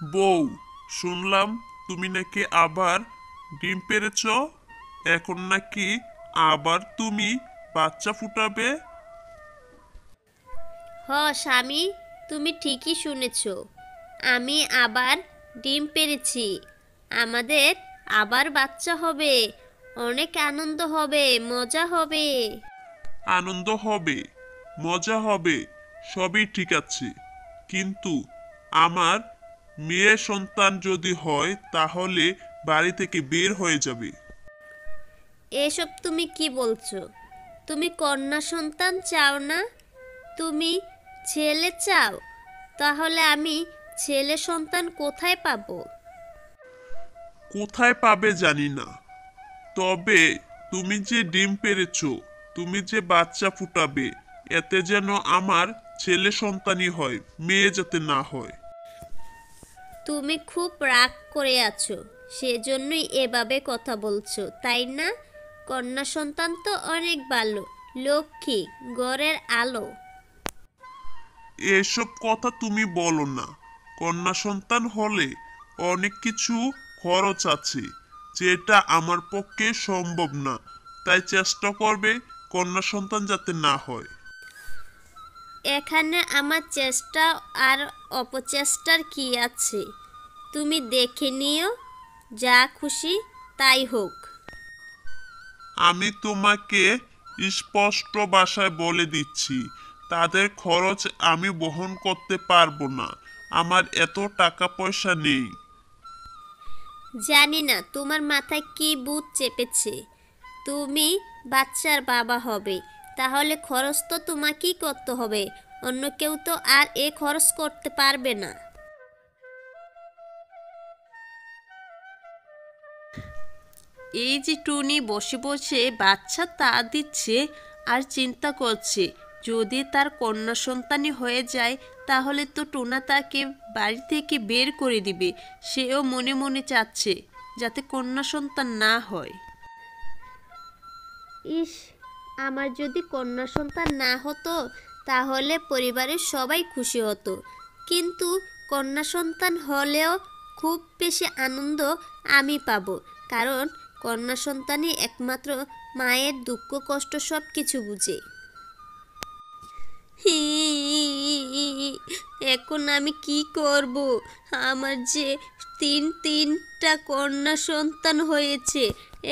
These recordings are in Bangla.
বউ, শুনলাম তুমি নাকি আবার ডিম পেড়েছ। এখন নাকি আবার তুমি বাচ্চা ফুটাবে। স্বামী, তুমি ঠিকই শুনেছ। আমি আবার ডিম পেড়েছি। আমাদের আবার বাচ্চা হবে। অনেক আনন্দ হবে, মজা হবে। আনন্দ হবে, মজা হবে, সবই ঠিক আছে, কিন্তু আমার মেয়ে সন্তান যদি হয় তাহলে বাড়ি থেকে বের হয়ে যাবে। এসব তুমি কি বলছো? তুমি কন্যা সন্তান চাও না? তুমি ছেলে চাও? তাহলে আমি ছেলে সন্তান কোথায় পাবো? কোথায় পাবে জানি না, তবে তুমি যে ডিম পেড়েছো, তুমি যে বাচ্চা ফুটাবে, এতে যেন আমার ছেলে সন্তানই হয়, মেয়ে যাতে না হয়। তুমি খুব রাগ করে আছো, সেজন্যই এভাবে কথা বলছো, তাই না? কন্যা সন্তান তো অনেক ভালো, লক্ষ্মী, ঘরের আলো। এসব কথা তুমি বলো না। কন্যা সন্তান হলে অনেক কিছু খরচ আছে, যেটা আমার পক্ষে সম্ভব না। তাই চেষ্টা করবে কন্যা সন্তান যাতে না হয়। এখানে আমার চেষ্টা আর অপচেষ্টার কি আছে? তুমি দেখে নিও, যা খুশি তাই হোক। আমি তোমাকে স্পষ্ট ভাষায় বলে দিচ্ছি, তাদের খরচ আমি বহন করতে পারবো না। আমার এত টাকা পয়সা নেই। জানি না তোমার মাথায় কি ভূত চেপেছে। তুমি বাচ্চার বাবা হবে, তাহলে খরচ তো তোমাকেই করতে হবে। অন্য কেউ তো আর এ খরচ করতে পারবে না। এই যে টুনি বসে বসে বাচ্চা তা দিচ্ছে আর চিন্তা করছে, যদি তার কন্যা সন্তানই হয়ে যায় তাহলে তো টোনা তাকে বাড়ি থেকে বের করে দিবে। সেও মনে মনে চাচ্ছে যাতে কন্যা সন্তান না হয়। ইস, আমার যদি কন্যা সন্তান না হতো তাহলে পরিবারের সবাই খুশি হতো। কিন্তু কন্যা সন্তান হলেও খুব বেশি আনন্দ আমি পাবো, কারণ কন্যা সন্তানই একমাত্র মায়ের দুঃখ কষ্ট সব কিছু বুঝে। এখন আমি কি করব? আমার যে তিনটা কন্যা সন্তান হয়েছে,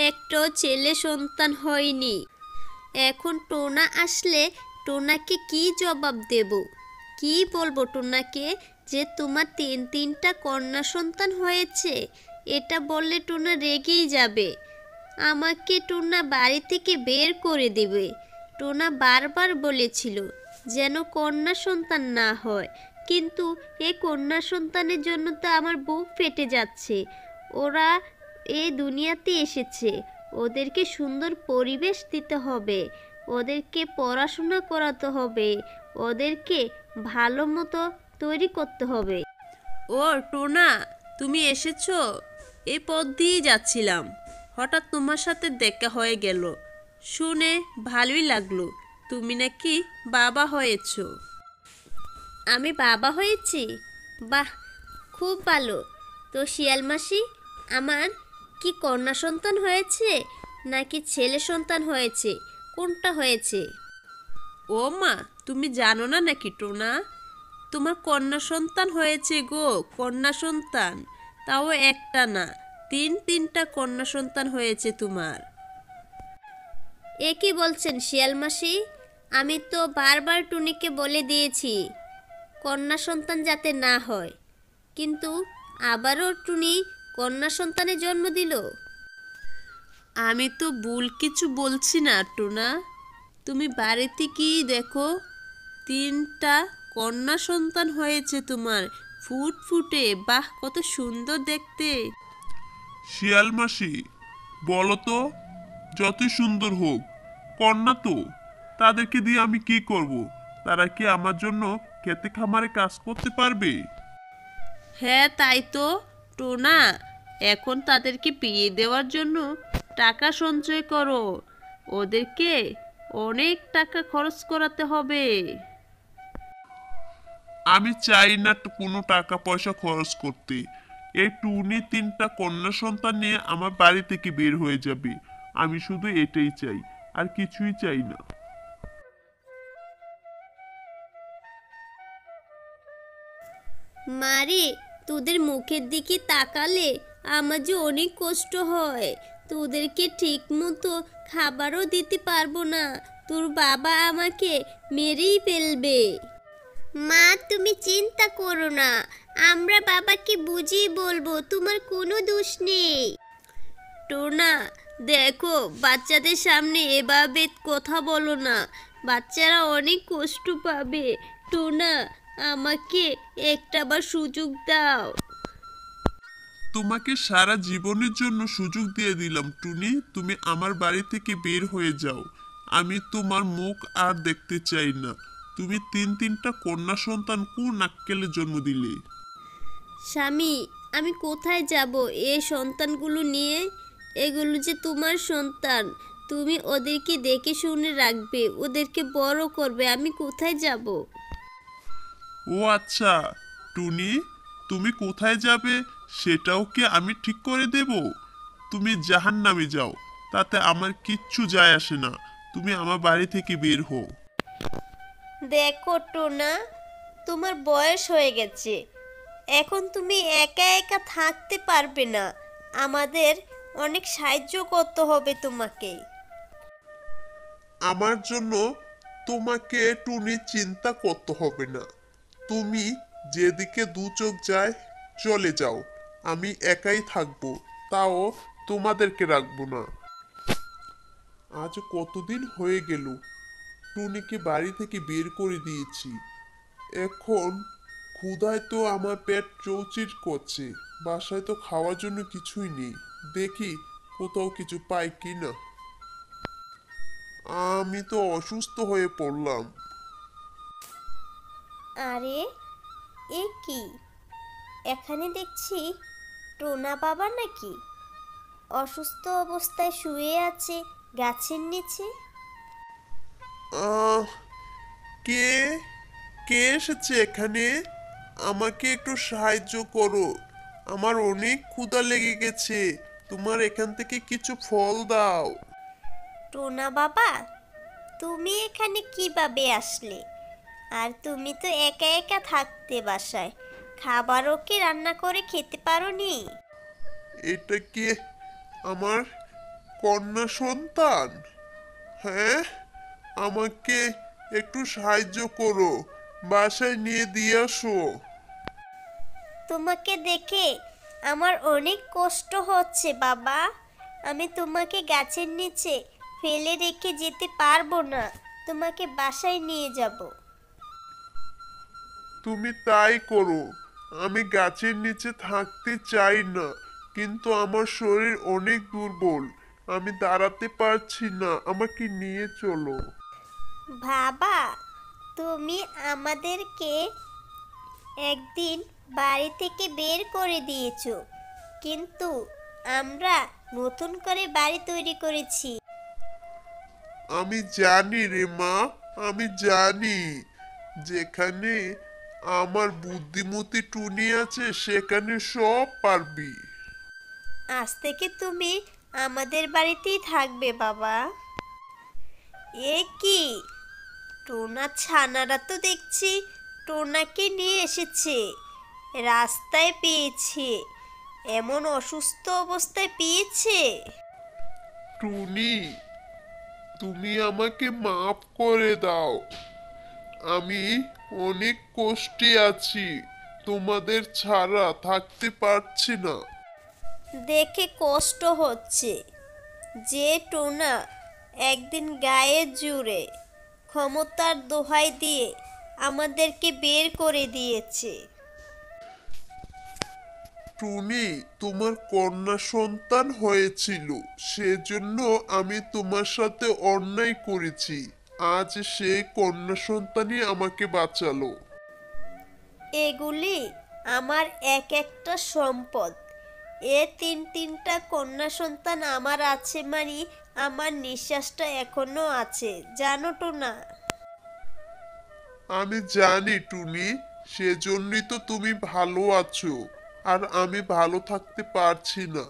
একটাও ছেলে সন্তান হয়নি। এখন টোনা আসলে টোনাকে কি জবাব দেব? কি বলবো টোনাকে যে তোমার তিনটা কন্যা সন্তান হয়েছে? এটা বললে টোনা রেগেই যাবে। আমাকে টোনা বাড়ি থেকে বের করে দেবে। টোনা বারবার বলেছিল যেন কন্যা সন্তান না হয়, কিন্তু এই কন্যা সন্তানের জন্য তো আমার বুক ফেটে যাচ্ছে। ওরা এই দুনিয়াতে এসেছে, ওদেরকে সুন্দর পরিবেশ দিতে হবে, ওদেরকে পড়াশোনা করাতে হবে, ওদেরকে ভালো মতো তৈরি করতে হবে। ও টোনা, তুমি এসেছো? এই পথ দিয়েই যাচ্ছিলাম, হঠাৎ তোমার সাথে দেখা হয়ে গেল। শুনে ভালোই লাগলো, তুমি নাকি বাবা হয়েছো। আমি বাবা হয়েছি? বাহ, খুব ভালো। তো শিয়াল মাসি, আমার কি কন্যা সন্তান হয়েছে নাকি ছেলে সন্তান হয়েছে? কোনটা হয়েছে? ও মা, তুমি জানো না নাকি টোনা? তোমার কন্যা সন্তান হয়েছে গো, কন্যা সন্তান। তাও একটা না, তিনটা কন্যা সন্তান হয়েছে তোমার। এ কি বলছেন শিয়াল মাসি? আমি তো বারবার টুনিকে বলে দিয়েছি কন্যা সন্তান যাতে না হয়, কিন্তু আবারও টুনি কন্যা সন্তানের জন্ম দিল। আমি তো ভুল কিছু বলছি না টোনা, তুমি বাড়িতে কি দেখো, তিনটা কন্যা সন্তান হয়েছে তোমার, ফুটফুটে, বাহ কত সুন্দর দেখতে। শিয়াল মাসি, বলো তো, যতই সুন্দর হোক, কন্যা তো, তাদেরকে দিয়ে আমি কি করব? তারা কি আমার জন্য খেতে খামারে কাজ করতে পারবে? হ্যাঁ তাই তো টোনা, এখন তাদেরকে বিয়ে দেওয়ার জন্য টাকা সঞ্চয় করো, ওদেরকে অনেক টাকা খরচ করাতে হবে। আমি চাই না কোনো টাকা পয়সা খরচ করতে। এই টুনি 3টা কন্যা সন্তান নিয়ে আমার বাড়ি থেকে বের হয়ে যাবে। আমি শুধু এটাই চাই, আর কিছুই চাই না। মারে, তোদের মুখের দিকে তাকালে আমার যে অনেক কষ্ট হয়। তোদেরকে ঠিক মতো খাবারও দিতে পারবো না, তোর বাবা আমাকে মেরেই ফেলবে। মা, তুমি চিন্তা করো না, আমরা বাবাকে বুঝিয়ে বলবো, তোমার কোনো দোষ নেই। টোনা, দেখো, বাচ্চাদের সামনে এভাবে কথা বলো না, বাচ্চারা অনেক কষ্ট পাবে। টোনা, আমাকে একটাবার সুযোগ দাও। তোমাকে সারা জীবনের জন্য সুযোগ দিয়ে দিলাম টুনি, তুমি আমার বাড়ি থেকে বের হয়ে যাও। আমি তোমার মুখ আর দেখতে চাই না। তুমি 3টা কন্যা সন্তান কোন আক্কেলে জন্ম দিলে? স্বামী, আমি কোথায় যাব এই সন্তানগুলো নিয়ে? এগুলো যে তোমার সন্তান, তুমি ওদেরকে দেখে শুনে রাখবে, ওদেরকে বড় করবে, আমি কোথায় যাব? ও আচ্ছা টুনি, তুমি কোথায় যাবে সেটাও কি আমি ঠিক করে দেব? তুমি জাহান্নামে যাও, তাতে আমার কিচ্ছু যায় আসে না। তুমি আমার বাড়ি থেকে বের হও। দেখো টোনা, তোমার বয়স হয়ে গেছে, এখন তুমি একা একা থাকতে পারবে না, আমাদের অনেক সাহায্য করতে হবে তোমাকে। আমার জন্য তোমাকে টুনি চিন্তা করতে হবে না। তুমি যেদিকে দু চোখ যায় চলে যাও, আমি একাই থাকবো, তাও তোমাদেরকে রাখবো না। আজ কতদিন হয়ে গেল টুনিকে বাড়ি থেকে বের করে দিয়েছি, এখন ক্ষুধায় তো আমার পেট চৌচির করছে। বাসায় তো খাওয়ার জন্য কিছুই নেই, দেখি কোথাও কিছু পাই কিনা। আমি তো অসুস্থ হয়ে পড়লাম। আরে, এ কি, এখানে দেখছি টোনা বাবা নাকি? অসুস্থ অবস্থায় শুয়ে আছে গাছের নিচে। আহ, কে কে এসেছে এখানে? আমাকে একটু সাহায্য করো, আমার অনেক ক্ষুধা লেগে গেছে। তোমার এখান থেকে কিছু ফল দাও। টোনা বাবা, তুমি এখানে কিভাবে আসলে? আর তুমি তো একা একা থাকতে বাসায়, খাবারও কি রান্না করে খেতে পারোনি? এটা কি আমার কন্যা সন্তান? হ্যাঁ, আমাকে একটু সাহায্য করো, বাসায় নিয়ে দিয়ে আসো। তোমাকে দেখে আমার অনেক কষ্ট হচ্ছে বাবা, আমি তোমাকে গাছের নিচে ফেলে রেখে যেতে পারবো না, তোমাকে বাসায় নিয়ে যাব। তুমি তাই করো, আমি গাছের নিচে থাকতে চাই না, কিন্তু আমার শরীর অনেক দুর্বল, আমি দাঁড়াতে পারছি না, আমাকে নিয়ে চলো। বাবা, তুমি আমাদেরকে একদিন বাড়ি থেকে বের করে দিয়েছো, কিন্তু আমরা নতুন করে বাড়ি তৈরি করেছি। আমি জানি রে মা, আমি জানি, যেখানে আমার বুদ্ধিমতী টুনি আছে সেখানে সব পারবি। আজ থেকে তুমি আমাদের বাড়িতেই থাকবে বাবা। এ কি, টোনা ছানারা তো দেখছি টোনাকে নিয়ে এসেছে, রাস্তায় পেয়েছে, এমন অসুস্থ অবস্থায় পেয়েছে। টুনি, তুমি আমাকে মাফ করে দাও, আমি অনেক কষ্টে আছি, তোমাদের ছাড়া থাকতে পারছি না। দেখে কষ্ট হচ্ছে যে টোনা একদিন গায়ের জোরে ক্ষমতার দোহাই দিয়ে আমাদেরকে বের করে দিয়েছে। টুনি, তোমার কন্যা সন্তান হয়েছিল, সেজন্য আমি তোমার সাথে অন্যায় করেছি, আজ সেই কন্যা সন্তানই আমাকে বাঁচালো। এগুলি আমার এক একটা সম্পদ, এ তিনটা কন্যা সন্তান আমার আছে, মানে আমার নিঃশ্বাসটা এখনো আছে, জানো তো না? আমি জানি টুনি, সেজন্যই তো তুমি ভালো আছো আর আমি ভালো থাকতে পারছি না।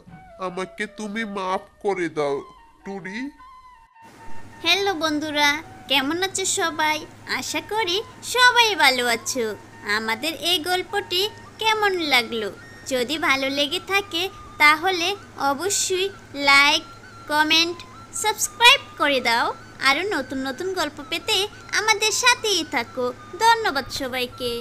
আমাকে তুমি মাফ করে দাও টুনি। হ্যালো বন্ধুরা, কেমন আছো সবাই? আশা করি সবাই ভালো আছো। আমাদের এই গল্পটি কেমন লাগলো? যদি ভালো লেগে থাকে তাহলে অবশ্যই লাইক, কমেন্ট, সাবস্ক্রাইব করে দাও। আরও নতুন নতুন গল্প পেতে আমাদের সাথেই থাকো। ধন্যবাদ সবাইকে।